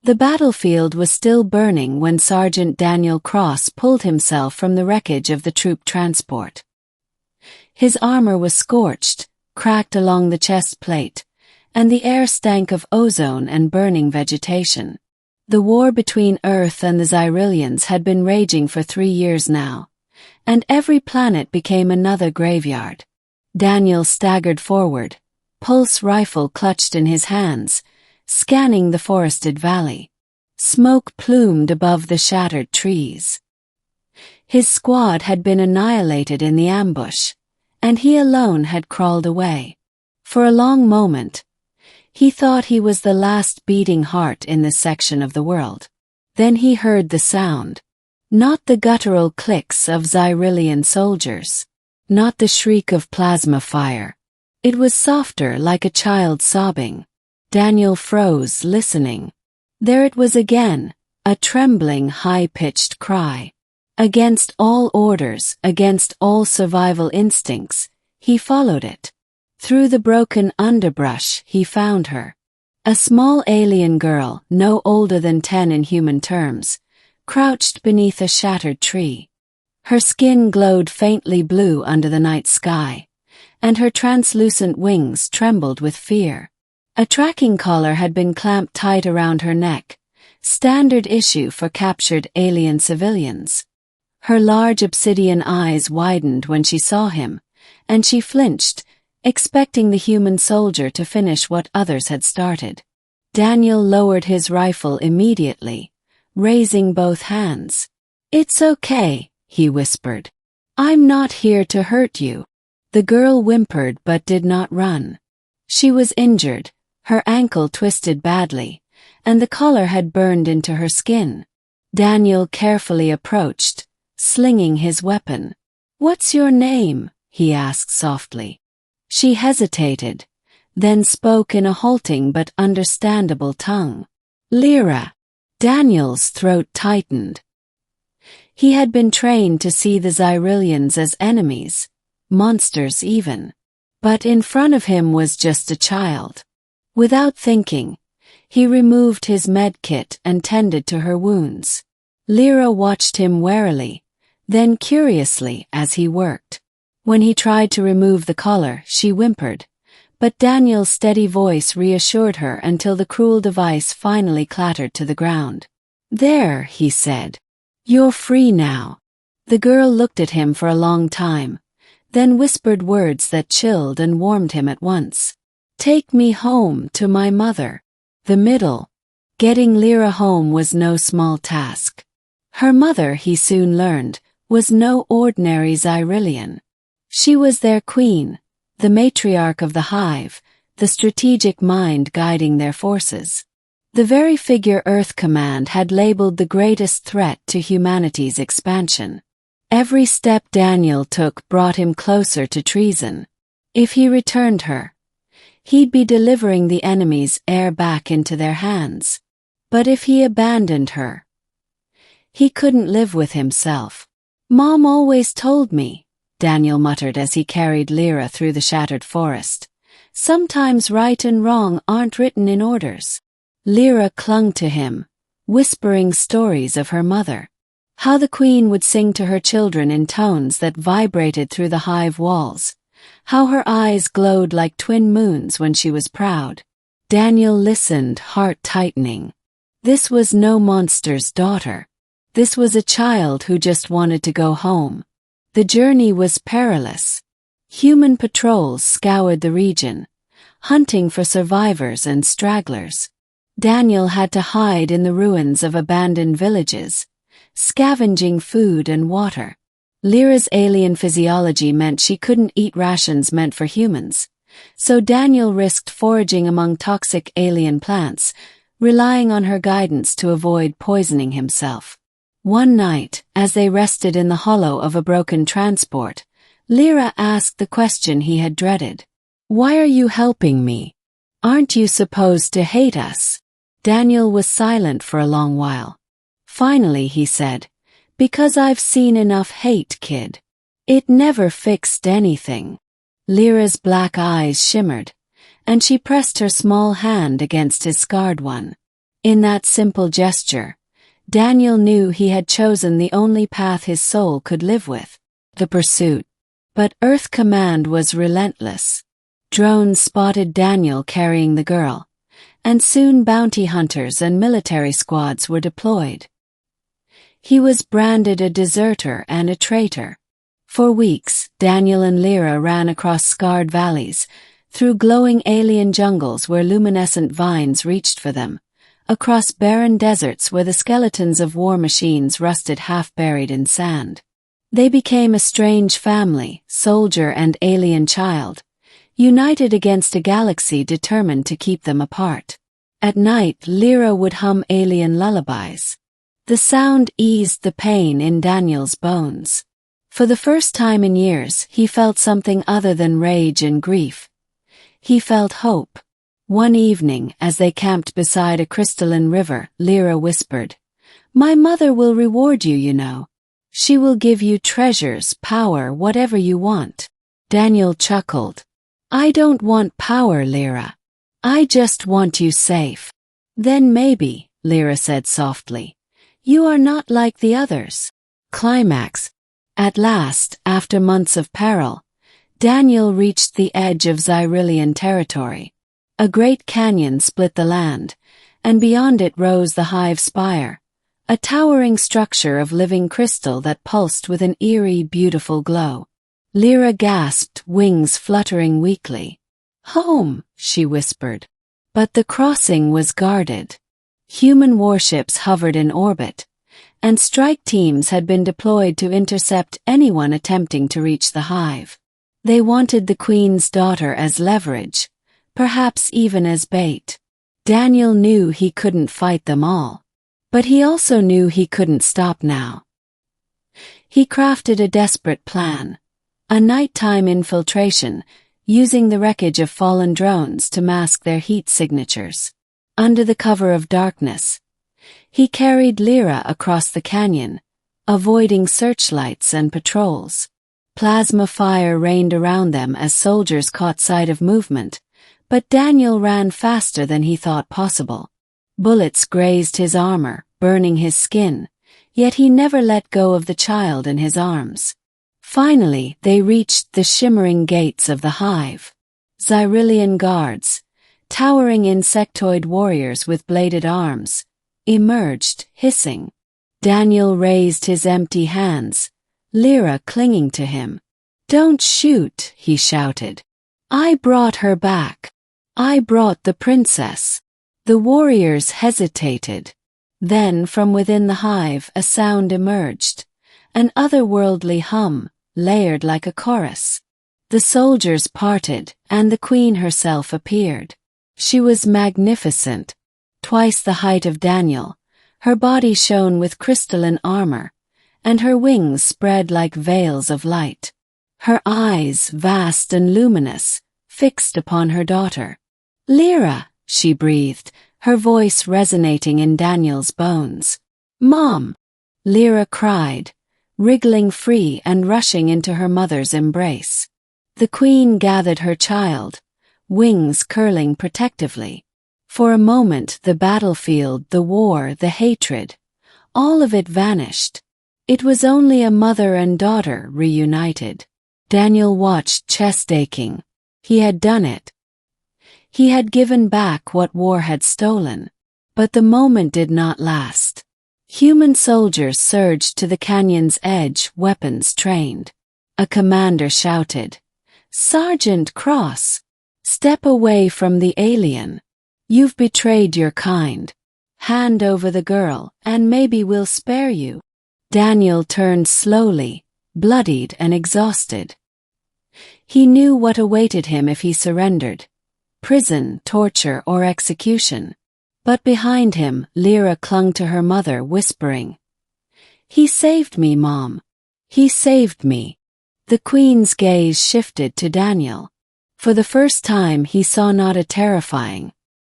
The battlefield was still burning when Sergeant Daniel Cross pulled himself from the wreckage of the troop transport. His armor was scorched, cracked along the chest plate, and the air stank of ozone and burning vegetation. The war between Earth and the Xyrillians had been raging for 3 years now, and every planet became another graveyard. Daniel staggered forward, pulse rifle clutched in his hands, scanning the forested valley. Smoke plumed above the shattered trees. His squad had been annihilated in the ambush, and he alone had crawled away. For a long moment, he thought he was the last beating heart in this section of the world. Then he heard the sound. Not the guttural clicks of Xyrillian soldiers. Not the shriek of plasma fire. It was softer, like a child sobbing. Daniel froze, listening. There it was again, a trembling, high-pitched cry. Against all orders, against all survival instincts, he followed it. Through the broken underbrush, he found her. A small alien girl, no older than 10 in human terms, crouched beneath a shattered tree. Her skin glowed faintly blue under the night sky, and her translucent wings trembled with fear. A tracking collar had been clamped tight around her neck, standard issue for captured alien civilians. Her large obsidian eyes widened when she saw him, and she flinched, expecting the human soldier to finish what others had started. Daniel lowered his rifle immediately, raising both hands. "It's okay," he whispered. "I'm not here to hurt you." The girl whimpered but did not run. She was injured, her ankle twisted badly, and the collar had burned into her skin. Daniel carefully approached, slinging his weapon. "What's your name?" he asked softly. She hesitated, then spoke in a halting but understandable tongue. "Lyra." Daniel's throat tightened. He had been trained to see the Xyrillians as enemies, monsters even. But in front of him was just a child. Without thinking, he removed his medkit and tended to her wounds. Lyra watched him warily, then curiously as he worked. When he tried to remove the collar, she whimpered, but Daniel's steady voice reassured her until the cruel device finally clattered to the ground. "There," he said. "You're free now." The girl looked at him for a long time, then whispered words that chilled and warmed him at once. "Take me home to my mother." The middle. Getting Lyra home was no small task. Her mother, he soon learned, was no ordinary Xyrillian. She was their queen, the matriarch of the hive, the strategic mind guiding their forces. The very figure Earth Command had labeled the greatest threat to humanity's expansion. Every step Daniel took brought him closer to treason. If he returned her, he'd be delivering the enemy's heir back into their hands. But if he abandoned her, he couldn't live with himself. "Mom always told me," Daniel muttered as he carried Lyra through the shattered forest. "Sometimes right and wrong aren't written in orders." Lyra clung to him, whispering stories of her mother. How the queen would sing to her children in tones that vibrated through the hive walls. How her eyes glowed like twin moons when she was proud. Daniel listened, heart tightening. This was no monster's daughter. This was a child who just wanted to go home. The journey was perilous. Human patrols scoured the region, hunting for survivors and stragglers. Daniel had to hide in the ruins of abandoned villages, scavenging food and water. Lyra's alien physiology meant she couldn't eat rations meant for humans, so Daniel risked foraging among toxic alien plants, relying on her guidance to avoid poisoning himself. One night, as they rested in the hollow of a broken transport, Lyra asked the question he had dreaded. "Why are you helping me? Aren't you supposed to hate us?" Daniel was silent for a long while. Finally he said, "Because I've seen enough hate, kid. It never fixed anything." Lyra's black eyes shimmered, and she pressed her small hand against his scarred one. In that simple gesture, Daniel knew he had chosen the only path his soul could live with, the pursuit. But Earth Command was relentless. Drones spotted Daniel carrying the girl, and soon bounty hunters and military squads were deployed. He was branded a deserter and a traitor. For weeks, Daniel and Lyra ran across scarred valleys, through glowing alien jungles where luminescent vines reached for them, across barren deserts where the skeletons of war machines rusted half-buried in sand. They became a strange family, soldier and alien child, united against a galaxy determined to keep them apart. At night, Lyra would hum alien lullabies. The sound eased the pain in Daniel's bones. For the first time in years, he felt something other than rage and grief. He felt hope. One evening, as they camped beside a crystalline river, Lyra whispered, "My mother will reward you, you know. She will give you treasures, power, whatever you want." Daniel chuckled. "I don't want power, Lyra. I just want you safe." "Then maybe," Lyra said softly, "you are not like the others." Climax. At last, after months of peril, Daniel reached the edge of Xyrillian territory. A great canyon split the land, and beyond it rose the hive spire, a towering structure of living crystal that pulsed with an eerie, beautiful glow. Lyra gasped, wings fluttering weakly. "Home," she whispered. But the crossing was guarded. Human warships hovered in orbit, and strike teams had been deployed to intercept anyone attempting to reach the hive. They wanted the Queen's daughter as leverage, perhaps even as bait. Daniel knew he couldn't fight them all, but he also knew he couldn't stop now. He crafted a desperate plan, a nighttime infiltration, using the wreckage of fallen drones to mask their heat signatures. Under the cover of darkness, he carried Lyra across the canyon, avoiding searchlights and patrols. Plasma fire rained around them as soldiers caught sight of movement, but Daniel ran faster than he thought possible. Bullets grazed his armor, burning his skin, yet he never let go of the child in his arms. Finally, they reached the shimmering gates of the hive. Xyrillian guards, towering insectoid warriors with bladed arms, emerged, hissing. Daniel raised his empty hands, Lyra clinging to him. "Don't shoot," he shouted. "I brought her back. I brought the princess." The warriors hesitated. Then from within the hive a sound emerged, an otherworldly hum, layered like a chorus. The soldiers parted, and the queen herself appeared. She was magnificent, twice the height of Daniel. Her body shone with crystalline armor, and her wings spread like veils of light. Her eyes, vast and luminous, fixed upon her daughter. "Lyra," she breathed, her voice resonating in Daniel's bones. "Mom!" Lyra cried, wriggling free and rushing into her mother's embrace. The queen gathered her child, wings curling protectively. For a moment the battlefield, the war, the hatred, all of it vanished. It was only a mother and daughter reunited. Daniel watched, chest aching. He had done it. He had given back what war had stolen. But the moment did not last. Human soldiers surged to the canyon's edge, weapons trained. A commander shouted, "Sergeant Cross! Step away from the alien. You've betrayed your kind. Hand over the girl, and maybe we'll spare you." Daniel turned slowly, bloodied and exhausted. He knew what awaited him if he surrendered: prison, torture, or execution. But behind him, Lyra clung to her mother, whispering, "He saved me, Mom. He saved me." The queen's gaze shifted to Daniel. For the first time he saw not a terrifying,